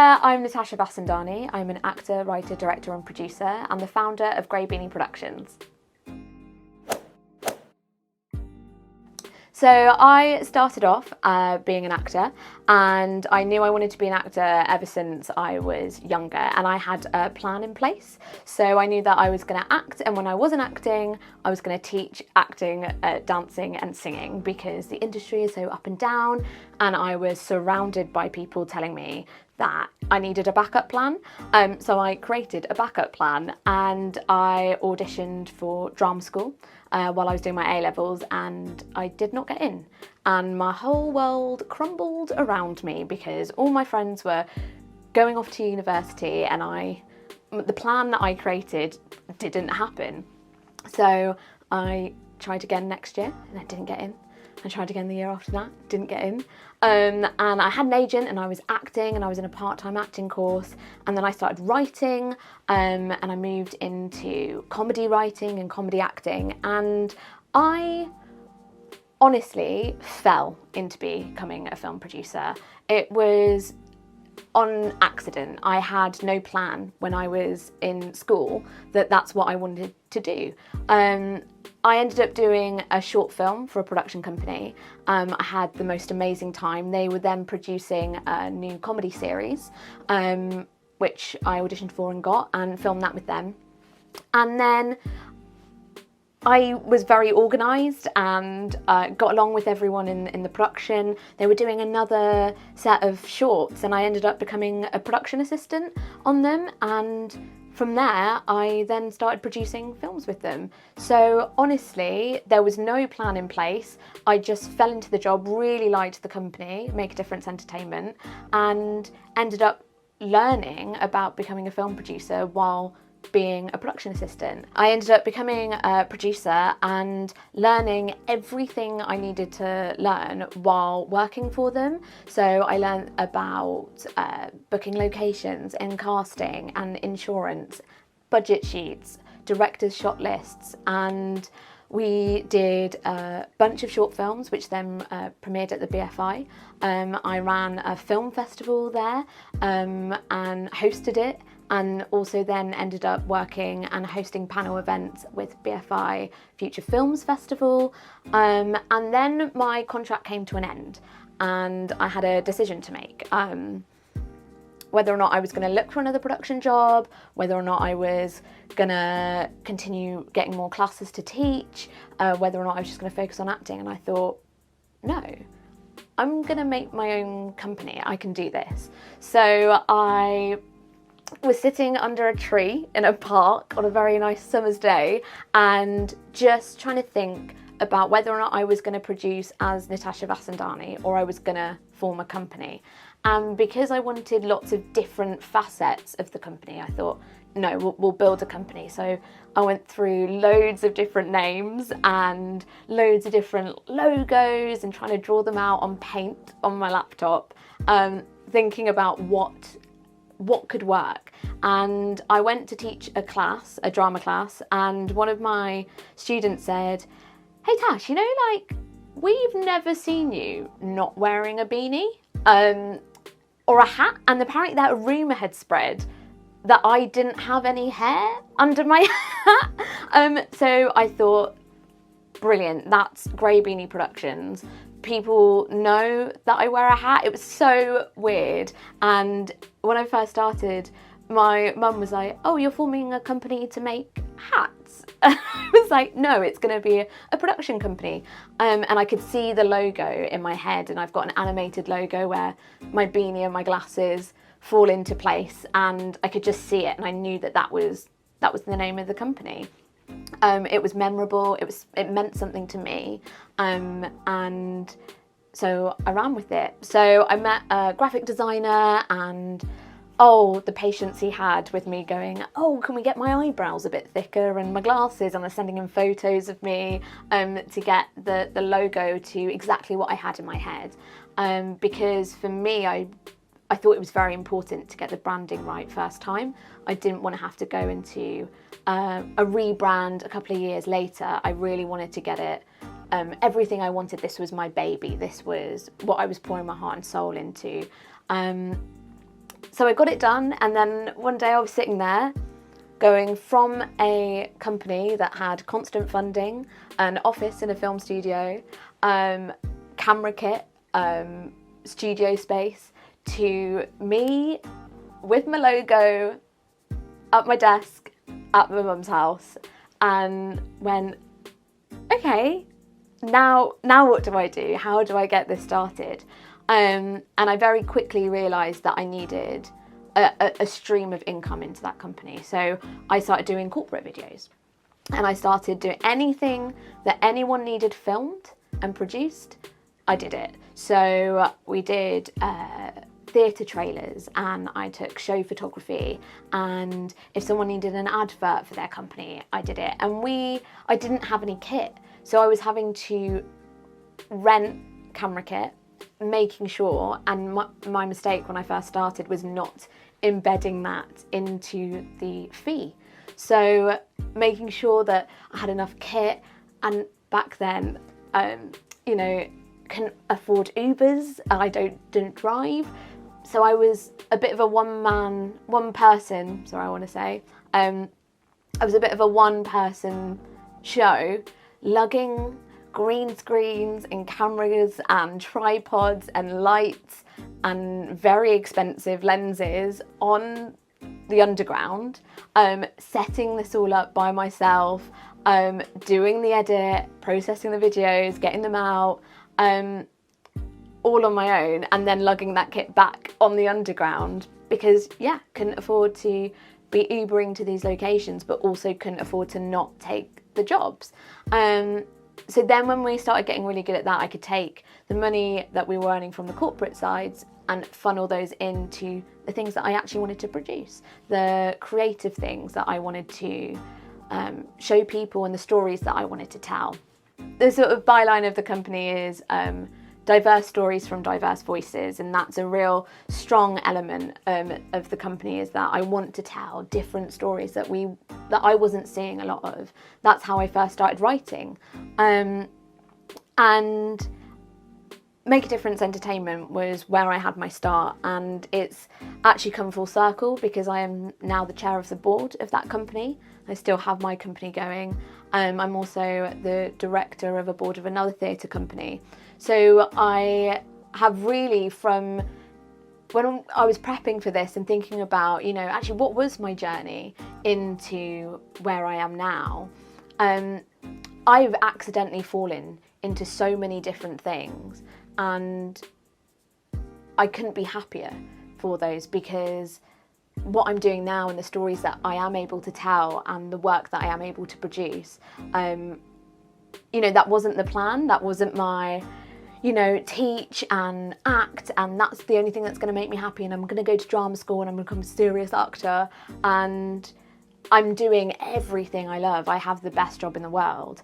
Hiya, I'm Natasha Vasandani. I'm an actor, writer, director and producer and the founder of Greene Productions. So I started off being an actor, and I knew I wanted to be an actor ever since I was younger, and I had a plan in place. So I knew that I was going to act, and when I wasn't acting, I was going to teach acting, dancing and singing, because the industry is so up and down, and I was surrounded by people telling me that I needed a backup plan. So I created a backup plan, and I auditioned for drama school while I was doing my A-levels, and I did not get in. And my whole world crumbled around me because all my friends were going off to university, and the plan that I created didn't happen. So I tried again next year and I didn't get in. I tried again the year after that, didn't get in. And I had an agent, and I was acting, and I was in a part-time acting course, and then I started writing, and I moved into comedy writing and comedy acting, and I honestly fell into becoming a film producer. It was on accident. I had no plan when I was in school that that's what I wanted to do. I ended up doing a short film for a production company. I had the most amazing time. They were then producing a new comedy series, which I auditioned for and got, and filmed that with them. And then I was very organised and got along with everyone in the production. They were doing another set of shorts, and I ended up becoming a production assistant on them, and from there I then started producing films with them. So honestly, there was no plan in place. I just fell into the job, really liked the company, Make a Difference Entertainment, and ended up learning about becoming a film producer while being a production assistant. I ended up becoming a producer and learning everything I needed to learn while working for them. So I learned about booking locations and casting and insurance, budget sheets, director's shot lists, and we did a bunch of short films which then premiered at the BFI. I ran a film festival there and hosted it, and also then ended up working and hosting panel events with BFI Future Films Festival. And then my contract came to an end, and I had a decision to make. Whether or not I was going to look for another production job, whether or not I was going to continue getting more classes to teach, whether or not I was just going to focus on acting. And I thought, no, I'm going to make my own company. I can do this. So I was sitting under a tree in a park on a very nice summer's day and just trying to think about whether or not I was going to produce as Natasha Vasandani or I was going to form a company. And because I wanted lots of different facets of the company, I thought, no, we'll build a company. So I went through loads of different names and loads of different logos and trying to draw them out on paint on my laptop, thinking about what could work. And I went to teach a class, a drama class, and one of my students said, "Hey Tash, you know, like, we've never seen you not wearing a beanie or a hat." And apparently that rumour had spread that I didn't have any hair under my hat. So I thought, brilliant, that's Greene Productions. People know that I wear a hat. It was so weird. And when I first started, my mum was like, "Oh, you're forming a company to make hats?" And I was like, "No, it's going to be a production company." And I could see the logo in my head, and I've got an animated logo where my beanie and my glasses fall into place, and I could just see it, and I knew that was the name of the company. It was memorable, it meant something to me, and so I ran with it. So I met a graphic designer, and the patience he had with me going, "Oh, can we get my eyebrows a bit thicker and my glasses?" And I was sending him photos of me to get the logo to exactly what I had in my head, because for me, I thought it was very important to get the branding right first time. I didn't want to have to go into a rebrand a couple of years later. I really wanted to get it, everything I wanted. This was my baby. This was what I was pouring my heart and soul into. So I got it done, and then one day I was sitting there going from a company that had constant funding, an office in a film studio, camera kit, studio space, to me with my logo at my desk at my mum's house, and went, okay, now what do I do? How do I get this started? And I very quickly realised that I needed a stream of income into that company. So I started doing corporate videos, and I started doing anything that anyone needed filmed and produced. I did it. So we did theatre trailers, and I took show photography, and if someone needed an advert for their company, I did it. And I didn't have any kit, so I was having to rent camera kit, making sure, and my mistake when I first started was not embedding that into the fee. So making sure that I had enough kit, and back then, you know, couldn't afford Ubers, and I didn't drive. So I was a bit of a I was a bit of a one-person show, lugging green screens and cameras and tripods and lights and very expensive lenses on the underground, setting this all up by myself, doing the edit, processing the videos, getting them out, all on my own, and then lugging that kit back on the underground because, yeah, couldn't afford to be Ubering to these locations, but also couldn't afford to not take the jobs. So then when we started getting really good at that, I could take the money that we were earning from the corporate sides and funnel those into the things that I actually wanted to produce, the creative things that I wanted to show people, and the stories that I wanted to tell. The sort of byline of the company is diverse stories from diverse voices, and that's a real strong element of the company, is that I want to tell different stories that I wasn't seeing a lot of. That's how I first started writing. And Make a Difference Entertainment was where I had my start, and it's actually come full circle because I am now the chair of the board of that company. I still have my company going. I'm also the director of a board of another theatre company. So I have really, from when I was prepping for this and thinking about, you know, actually what was my journey into where I am now, I've accidentally fallen into so many different things, and I couldn't be happier for those, because what I'm doing now and the stories that I am able to tell and the work that I am able to produce, you know, that wasn't the plan. That wasn't my, you know, teach and act, and that's the only thing that's going to make me happy, and I'm going to go to drama school and I'm going to become a serious actor, and I'm doing everything I love. I have the best job in the world.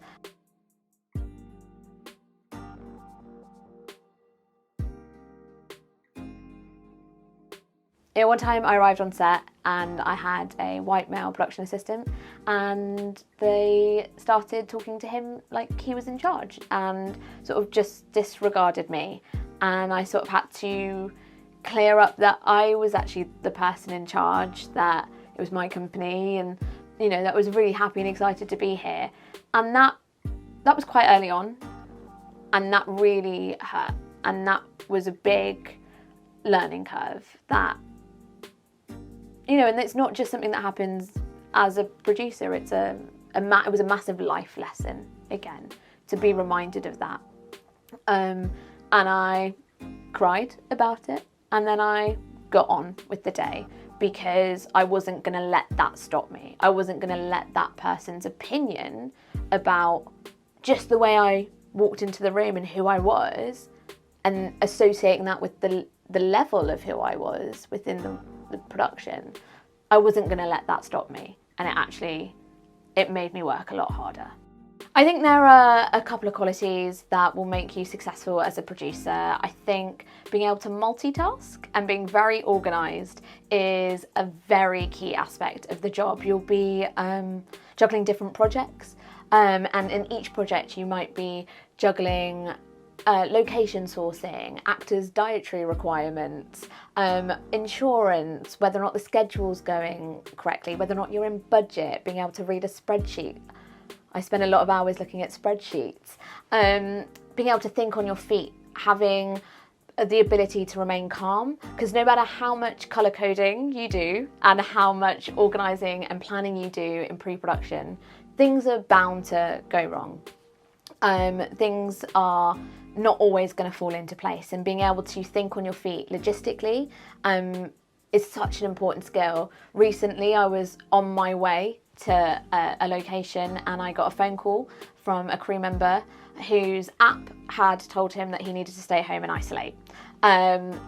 One time I arrived on set and I had a white male production assistant, and they started talking to him like he was in charge and sort of just disregarded me. And I sort of had to clear up that I was actually the person in charge, that it was my company, and, you know, that I was really happy and excited to be here. And that was quite early on, and that really hurt. And that was a big learning curve that, you know, and it's not just something that happens as a producer. It was a massive life lesson, again, to be reminded of that. And I cried about it, and then I got on with the day, because I wasn't going to let that stop me. I wasn't going to let that person's opinion about just the way I walked into the room and who I was, and associating that with the level of who I was within the production. I wasn't going to let that stop me, and it made me work a lot harder. I think there are a couple of qualities that will make you successful as a producer. I think being able to multitask and being very organised is a very key aspect of the job. You'll be juggling different projects, and in each project you might be juggling location sourcing, actors' dietary requirements, insurance, whether or not the schedule's going correctly, whether or not you're in budget, being able to read a spreadsheet. I spend a lot of hours looking at spreadsheets. Being able to think on your feet, having the ability to remain calm, because no matter how much colour coding you do and how much organising and planning you do in pre-production, things are bound to go wrong. Things are not always going to fall into place, and being able to think on your feet logistically is such an important skill. Recently I was on my way to a location and I got a phone call from a crew member whose app had told him that he needed to stay home and isolate.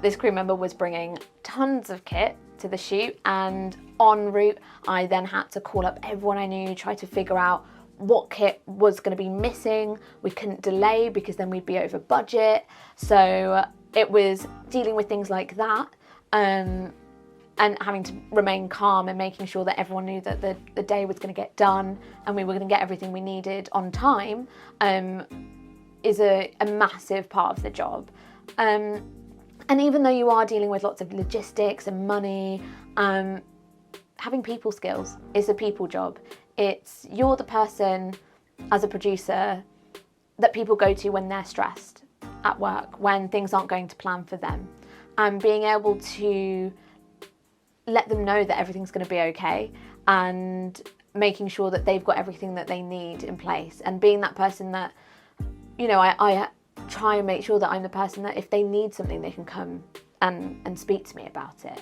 This crew member was bringing tons of kit to the shoot, and en route I then had to call up everyone I knew, try to figure out what kit was going to be missing. We couldn't delay because then we'd be over budget. So it was dealing with things like that, and having to remain calm and making sure that everyone knew that the day was going to get done and we were going to get everything we needed on time is a massive part of the job. And even though you are dealing with lots of logistics and money, having people skills is a people job. You're the person as a producer that people go to when they're stressed at work, when things aren't going to plan for them, and being able to let them know that everything's going to be okay, and making sure that they've got everything that they need in place, and being that person that, you know, I try and make sure that I'm the person that if they need something they can come and speak to me about it.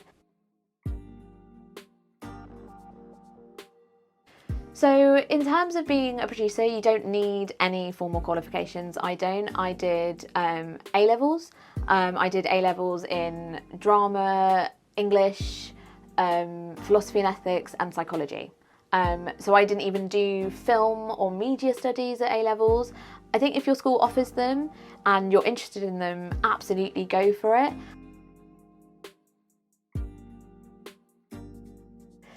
So in terms of being a producer, you don't need any formal qualifications. I don't. I did A-levels. I did A-levels in drama, English, philosophy and ethics, and psychology. So I didn't even do film or media studies at A-levels. I think if your school offers them and you're interested in them, absolutely go for it.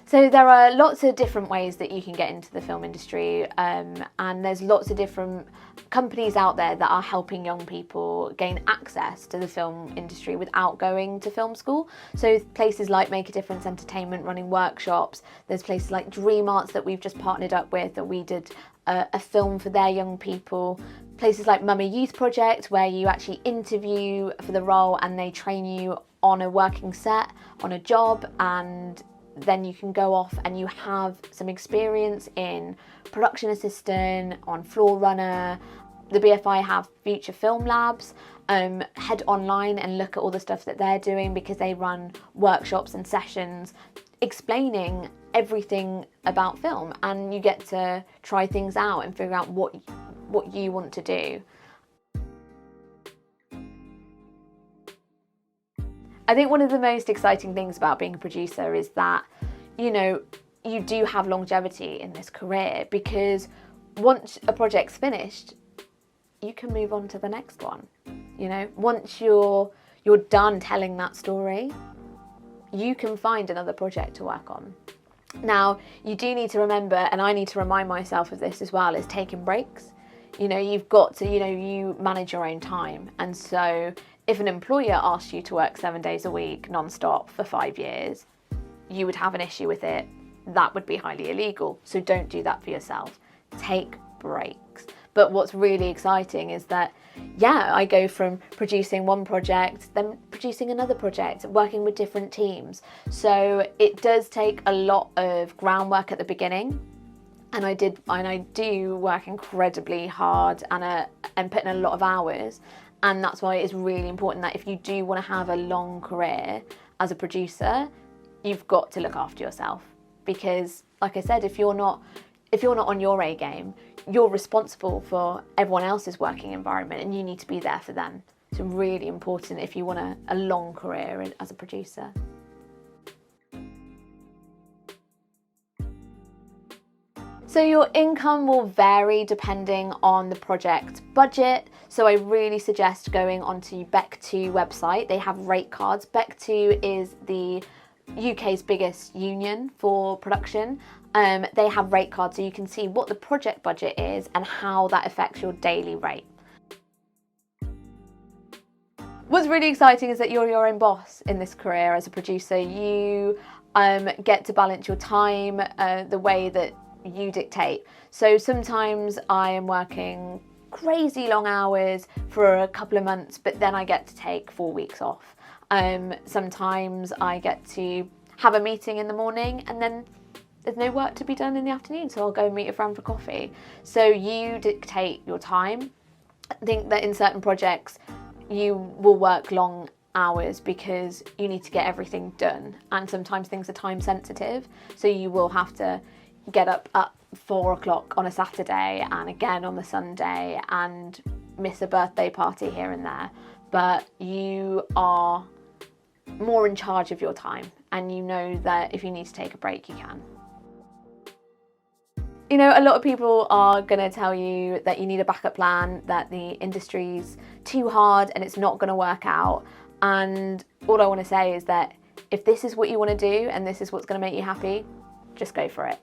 So there are lots of different ways that you can get into the film industry, and there's lots of different companies out there that are helping young people gain access to the film industry without going to film school. So places like Make a Difference Entertainment running workshops, there's places like Dream Arts that we've just partnered up with, that we did a film for their young people. Places like Mummy Youth Project, where you actually interview for the role and they train you on a working set, on a job, and then you can go off and you have some experience in production assistant, on floor runner. The BFI have future film labs. Head online and look at all the stuff that they're doing, because they run workshops and sessions explaining everything about film, and you get to try things out and figure out what you want to do. I think one of the most exciting things about being a producer is that, you know, you do have longevity in this career, because once a project's finished, you can move on to the next one. You know, once you're done telling that story, you can find another project to work on. Now, you do need to remember, and I need to remind myself of this as well, is taking breaks. You know, you've got to, you know, you manage your own time. And so if an employer asked you to work 7 days a week non-stop for 5 years, you would have an issue with it. That would be highly illegal. So don't do that for yourself. Take breaks. But what's really exciting is that, yeah, I go from producing one project, then producing another project, working with different teams. So it does take a lot of groundwork at the beginning. And I do work incredibly hard and put in a lot of hours. And that's why it's really important that if you do want to have a long career as a producer, you've got to look after yourself. Because, like I said, if you're not on your A game, you're responsible for everyone else's working environment, and you need to be there for them. It's really important if you want a long career as a producer. So your income will vary depending on the project budget. So I really suggest going onto Bec2 website. They have rate cards. Bec2 is the UK's biggest union for production. They have rate cards, so you can see what the project budget is and how that affects your daily rate. what's really exciting is that you're your own boss in this career as a producer. You get to balance your time the way that you dictate. So sometimes I am working crazy long hours for a couple of months, but then I get to take 4 weeks off. Sometimes I get to have a meeting in the morning and then there's no work to be done in the afternoon, so I'll go and meet a friend for coffee. So you dictate your time. I think that in certain projects you will work long hours because you need to get everything done, and sometimes things are time sensitive, so you will have to get up at 4 o'clock on a Saturday and again on the Sunday and miss a birthday party here and there. But you are more in charge of your time, and you know that if you need to take a break, you can. You know, a lot of people are going to tell you that you need a backup plan, that the industry's too hard and it's not going to work out. And all I want to say is that if this is what you want to do and this is what's going to make you happy, just go for it.